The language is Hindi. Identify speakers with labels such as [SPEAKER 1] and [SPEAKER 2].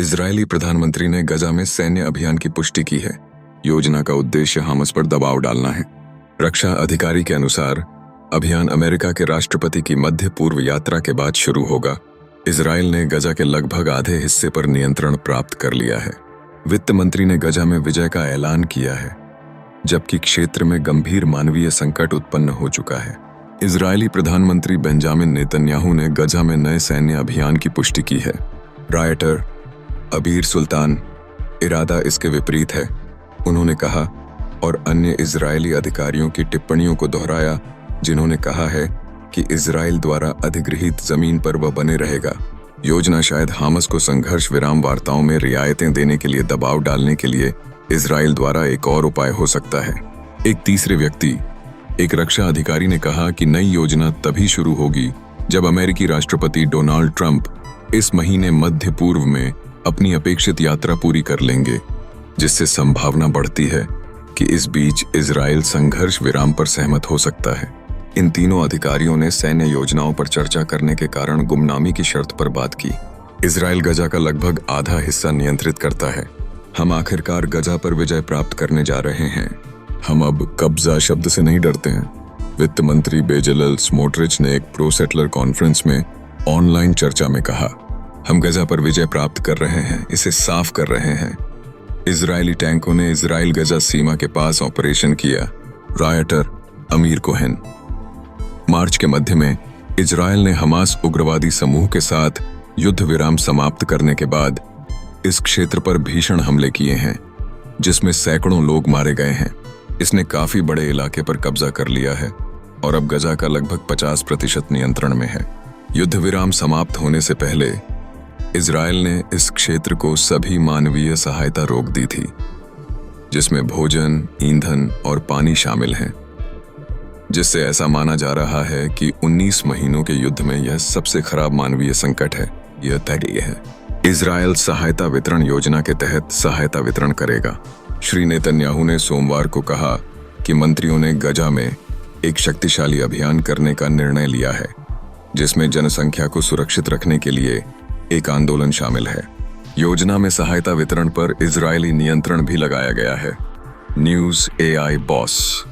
[SPEAKER 1] इजरायली प्रधानमंत्री ने गजा में सैन्य अभियान की पुष्टि की है। योजना का उद्देश्य हमास पर दबाव डालना है। रक्षा अधिकारी के अनुसार अभियान अमेरिका के राष्ट्रपति की मध्य पूर्व यात्रा के बाद शुरू होगा। इजरायल ने गजा के लगभग आधे हिस्से पर नियंत्रण प्राप्त कर लिया है। वित्त मंत्री ने गजा में विजय का ऐलान किया है, जबकि क्षेत्र में गंभीर मानवीय संकट उत्पन्न हो चुका है। इजरायली प्रधानमंत्री बेंजामिन नेतन्याहू ने गजा में नए सैन्य अभियान की पुष्टि की है। रायटर अबीर सुल्तान इरादा इसके विपरीत है, उन्होंने कहा, और अन्य इजरायली अधिकारियों की टिप्पणियों को दोहराया जिन्होंने कहा है कि इजरायल द्वारा अधिगृहीत जमीन पर वह बने रहेगा। योजना शायद हमास को संघर्ष विराम वार्ताओं में रियायतें देने के लिए दबाव डालने के लिए इजरायल द्वारा एक और उपाय हो सकता है। एक तीसरे व्यक्ति, एक रक्षा अधिकारी ने कहा कि नई योजना तभी शुरू होगी जब अमेरिकी राष्ट्रपति डोनाल्ड ट्रंप इस महीने मध्य पूर्व में अपनी अपेक्षित यात्रा पूरी कर लेंगे, जिससे संभावना बढ़ती है कि इस बीच इजरायल संघर्ष विराम पर सहमत हो सकता है। इन तीनों अधिकारियों ने सैन्य योजनाओं पर चर्चा करने के कारण गुमनामी की शर्त पर बात की। इजरायल गजा का लगभग आधा हिस्सा नियंत्रित करता है। हम आखिरकार गजा पर विजय प्राप्त करने जा रहे हैं। हम अब कब्जा शब्द से नहीं डरते हैं, वित्त मंत्री बेजलेल स्मोट्रिच ने एक प्रो सेटलर कॉन्फ्रेंस में ऑनलाइन चर्चा में कहा। हम गजा पर विजय प्राप्त कर रहे हैं, इसे साफ कर रहे हैं। इजरायली टैंकों ने इजरायल गजा सीमा के पास ऑपरेशन किया। रायटर अमीर कोहेन। मार्च के मध्य में इजरायल ने हमास उग्रवादी समूह के साथ युद्ध विराम समाप्त करने के बाद इस क्षेत्र पर भीषण हमले किए हैं, जिसमें सैकड़ों लोग मारे गए हैं। इसने काफी बड़े इलाके पर कब्जा कर लिया है और अब गजा का लगभग 50% नियंत्रण में है। युद्ध विराम समाप्त होने से पहले इजरायल ने इस क्षेत्र को सभी मानवीय सहायता रोक दी थी, जिसमें भोजन, ईंधन और पानी शामिल हैं, जिससे ऐसा माना जा रहा है कि 19 महीनों के युद्ध में यह सबसे खराब मानवीय संकट है। यह तय है। इजरायल सहायता वितरण योजना के तहत सहायता वितरण करेगा। श्री नेतन्याहू ने सोमवार को कहा कि मंत्रियों ने गजा में एक शक्तिशाली अभियान करने का निर्णय लिया है, जिसमें जनसंख्या को सुरक्षित रखने के लिए एक आंदोलन शामिल है। योजना में सहायता वितरण पर इजरायली नियंत्रण भी लगाया गया है। News AI boss.